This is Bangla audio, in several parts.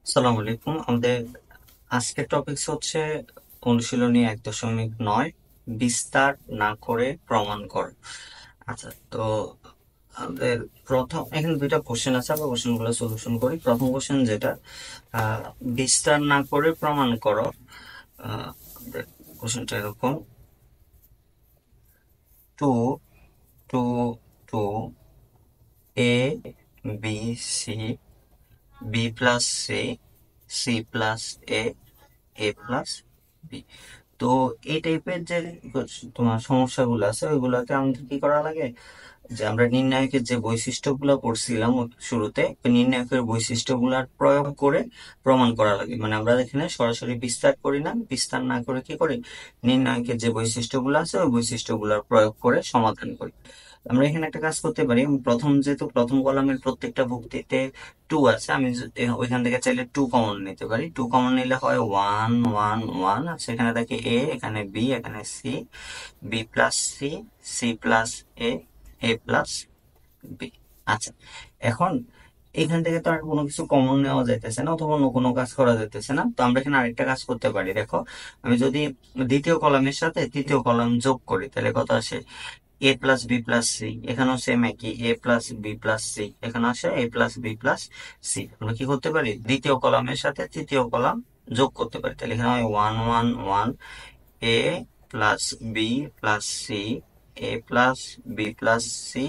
আসসালামু আলাইকুম। আমাদের আজকের টপিক হচ্ছে অনুশীলনী 1.9 বিস্তার না করে প্রমাণ কর। আচ্ছা, তো আমাদের প্রথম এখানে দুইটা কোশ্চেন আছে, আমরা কোশ্চেনগুলো সলিউশন করি। প্রথম কোশ্চেন যেটা আহ, বিস্তার না করে প্রমাণ করো। আমাদের কোশ্চেনটা এরকম: two two two A B C B plus C C plus A A plus B. তো এই টাইপের যে তোমার সমস্যাগুলো আছে ওইগুলোকে আমাদের কি করা লাগে, যে আমরা নির্ণায়কের যে বৈশিষ্ট্যগুলো পড়ছিলাম শুরুতে, ওই নির্ণায়কের বৈশিষ্ট্যগুলার প্রয়োগ করে প্রমাণ করা লাগে। মানে আমরা এখানে সরাসরি বিস্তার করি না, বিস্তার না করে কি করি, নির্ণায়কের যে বৈশিষ্ট্যগুলো আছে ওই বৈশিষ্ট্যগুলোর প্রয়োগ করে সমাধান করি। আমরা এখানে একটা কাজ করতে পারি। যেহেতু প্রথম কলামের প্রত্যেকটা ভুক্তিতে টু আছে, আমি ওইখান থেকে চাইলে টু কমন নিতে পারি। টু কমন নিলে হয় ওয়ান ওয়ান ওয়ান। আচ্ছা, এখানে থাকে এ, এখানে বি, এখানে C, B plus C, C plus A, A plus B. আচ্ছা, এখন এখান থেকে তো আর কোনো কিছু কমন নেওয়া যাইতেছে না, অথবা অন্য কোনো কাজ করা যাইতেছে না। তো আমরা এখানে আরেকটা কাজ করতে পারি। দেখো, আমি যদি দ্বিতীয় কলামের সাথে তৃতীয় কলাম যোগ করি তাহলে কত আসে? এ প্লাস বি প্লাস সি। এখানেও সেম একই, এ প্লাস বি প্লাস সি। এখানে আসে এ প্লাস বি প্লাস সি। আমরা কি করতে পারি, দ্বিতীয় কলামের সাথে তৃতীয় কলাম যোগ করতে পারি। তাহলে এখানে হয় one one one, A plus B plus C, A plus B plus C,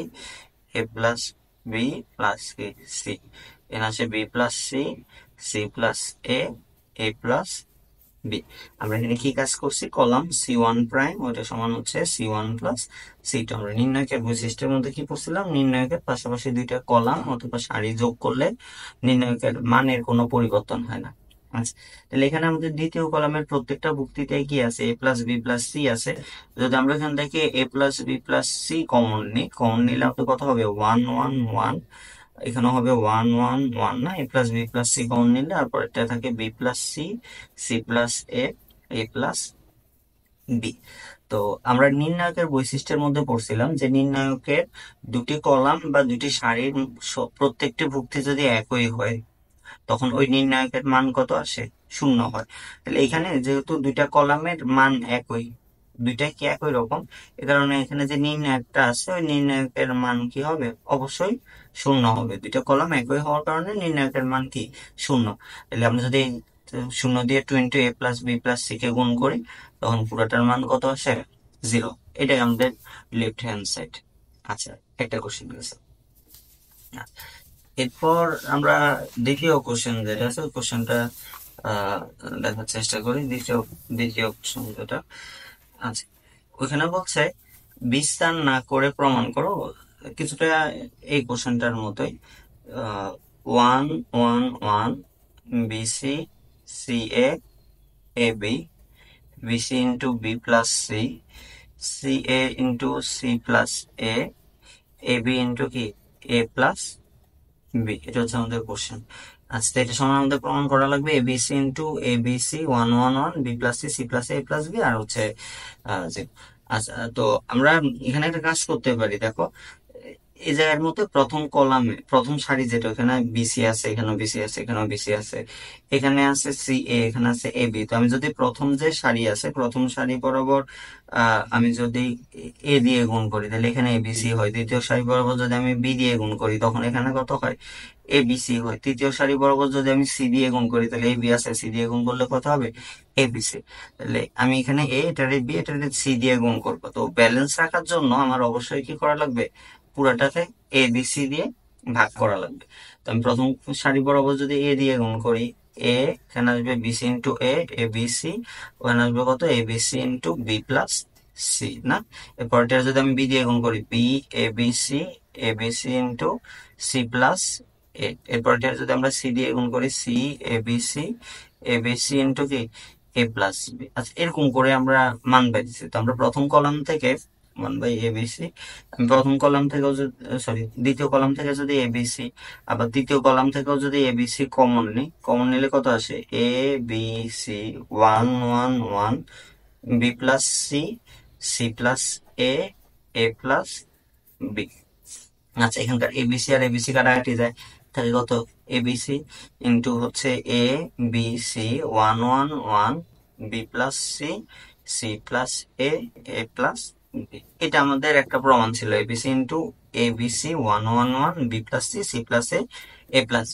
A plus B plus C. এখানে আসে B plus C, C plus A plus B. আমরা এখানে কি কাজ করছি, কলাম সি ওয়ান প্রাইম ওইটা সমান হচ্ছে c one plus c two. আমরা নির্ণায়কের বৈশিষ্ট্যের মধ্যে কি পড়ছিলাম, নির্ণায়কের পাশাপাশি দুইটা কলাম অথবা সারি যোগ করলে নির্ণায়কের মানের কোনো পরিবর্তন হয় না। আচ্ছা, তাহলে এখানে আমাদের দ্বিতীয় কলামের প্রত্যেকটা ভুক্তিতে কি আছে, A plus B plus C আছে। যদি আমরা এখান থেকে A plus B plus C common নিই, কমন নিলে আমাদের কত হবে, ওয়ান ওয়ান ওয়ান। এখানে হবে ওয়ান ওয়ান ওয়ান, না, A plus B plus C common নিলে তারপর এটা থাকে B plus C, C plus A, A plus B. তো আমরা নির্ণায়কের বৈশিষ্ট্যের মধ্যে পড়ছিলাম যে নির্ণায়কের দুটি কলাম বা দুটি সারির প্রত্যেকটি ভুক্তি যদি একই হয় তখন ওই নির্ণায়কের মান কত আসে, শূন্য হয়। তাহলে এখানে যেহেতু দুইটা কলামের মান একই, দুইটাই কি একই রকম, এ কারণে এখানে যে নির্ণায়কটা আছে ওই নির্ণায়কের মান কি হবে, অবশ্যই শূন্য হবে। দুইটা কলাম একই হওয়ার কারণে নির্ণায়কের মান কি, শূন্য। তাহলে আমরা যদি শূন্য দিয়ে two into A plus B plus C K গুণ করি তখন পুরোটার মান কত আসে, জিরো। এটাই আমাদের লেফট হ্যান্ড সাইড। আচ্ছা, একটা কোশ্চেন গেছে। এরপর আমরা দ্বিতীয় কোশ্চেন যেটা আছে ওই কোশ্চেনটা দেখার চেষ্টা করি। দ্বিতীয় দ্বিতীয় কোশ্চেন যেটা আছে ওইখানে বলছে বিস্তার না করে প্রমাণ করো। কিছুটা এই কোশ্চেনটার মতোই, one one one BC C A B, BC into B plus C, C A into C plus A B into কি এ প্লাস বি। এটা হচ্ছে আমাদের কোশ্চেন। আচ্ছা, তো এটা সমান আমাদের প্রমাণ করা লাগবে ABC into ABC one one one, B plus C, C plus A plus B, আর হচ্ছে যে। আচ্ছা, তো আমরা এখানে একটা কাজ করতে পারি। দেখো, এই জায়গার মধ্যে প্রথম কলামে প্রথম সারি যেটা, এখানে বিসি আছে, এখানেও বিসি আছে, এখানেও বিসি আছে, এখানে আছে সি এ, এখানে আছে এ বি। তো আমি যদি প্রথম যে সারি আছে প্রথম সারি বরাবর আমি যদি এ দিয়ে গুণ করি তাহলে এখানে এবিসি হয়। দ্বিতীয় সারি বরাবর যদি আমি বি দিয়ে গুণ করি তখন এখানে কত হয়, এবিসি হয়। তৃতীয় সারি বরাবর যদি আমি সি দিয়ে গুণ করি তাহলে এ বি আছে, সি দিয়ে গুণ করলে কত হবে, এবিসি। তাহলে আমি এখানে এটারে বি এটারে সি দিয়ে গুণ করবো। তো ব্যালেন্স রাখার জন্য আমার অবশ্যই কি করা লাগবে, পুরাটাকে এ বি সি দিয়ে ভাগ করা লাগবে। তো আমি প্রথম সারি বরাবর যদি এ দিয়ে গুণ করি, এ এখানে আসবে BC into A B C, ওখানে আসবে কত, A B C into B plus C, না। এরপরটা যদি আমি বি দিয়ে গুণ করি, B A B C into C plus A. এরপরটা যদি আমরা সি দিয়ে গুণ করি, C A B C into কি এ প্লাস বি। আচ্ছা, এরকম করে আমরা মান পাইছি। তো আমরা প্রথম কলাম থেকে ওয়ান বাই এবিসি, আমি প্রথম কলাম থেকেও সরি দ্বিতীয় কলাম থেকে যদি এবিসি, আবার তৃতীয় কলাম থেকেও যদি এবিসি কমন নিই, কমন নিলে কত আসে, A B C one one one, B plus C, C plus A, A plus B. আচ্ছা, এখানকার এবিসি আর এবিসি কাটাকাটি যায়, তাহলে কত এবিসি ইন্টু হচ্ছে A B C 1 1 1 B plus C C plus A A plus B. এটা আমাদের একটা প্রমাণ ছিল, ABC into A B C 1 1 1 B plus C C plus A A plus.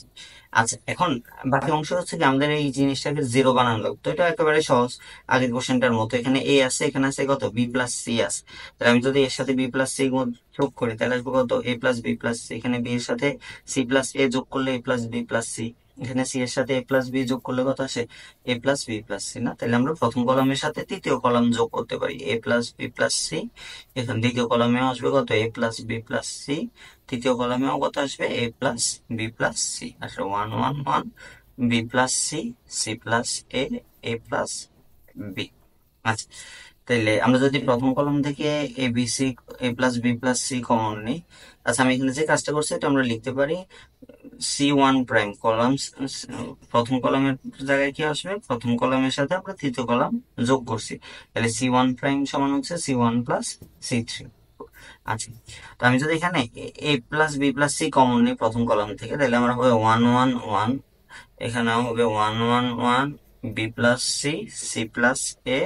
আচ্ছা, এখন বাকি অংশ হচ্ছে কি আমাদের এই জিনিসটাকে জিরো বানানো লাগবে। তো এটা একেবারে সহজ, আগের কোশ্চেনটার মতো। এখানে এ আছে, এখানে আছে কত বি প্লাস সি আছে। তাহলে আমি যদি এর সাথে বি প্লাস সি যোগ করি তাহলে আসবো কত A plus B plus C. এখানে বি এর সাথে সি প্লাস এ যোগ করলে এ প্লাস বি প্লাস সি। এখানে সি এর সাথে এ প্লাস বি যোগ করলে কত আসে এ প্লাস বি প্লাস সি। না, তাহলে আমরা প্রথম কলামের সাথে তৃতীয় কলাম যোগ করতে পারি A plus B plus C. এখানে দ্বিতীয় কলামেও আসবে কত A plus B plus C. তৃতীয় কলামেও কত আসবে A plus B plus C. আসলে 1 1 1 B plus C C plus A A plus B. আচ্ছা, তাইলে আমরা যদি প্রথম কলাম থেকে A B C A plus B plus C common নিই। আচ্ছা, আমি এখানে যে কাজটা করছি এটা আমরা লিখতে পারি C1 প্রাইম কলাম, প্রথম কলামের জায়গায় কি আসবে, প্রথম কলামের সাথে আমরা তৃতীয় কলাম যোগ করছি, তাহলে C1 প্রাইম সমান হচ্ছে C1 প্লাস C3। আচ্ছা, তো আমি যদি এখানে A plus B plus C common নিই প্রথম কলাম থেকে, তাহলে আমরা হবে 1 1 1, এখানেও হবে 1 1 1 B plus C C plus A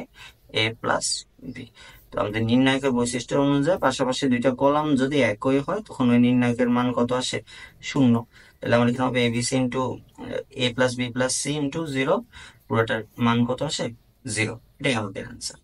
A plus B. তো আমাদের নির্ণায়কের বৈশিষ্ট্য অনুযায়ী পাশাপাশি দুইটা কলাম যদি একই হয় তখন ওই নির্ণায়কের মান কত আসে, 0। তাহলে আমার এখানে হবে ABC into A plus B plus C into 0, পুরোটার মান কত আসে 0। এটাই আমাদের আনসার।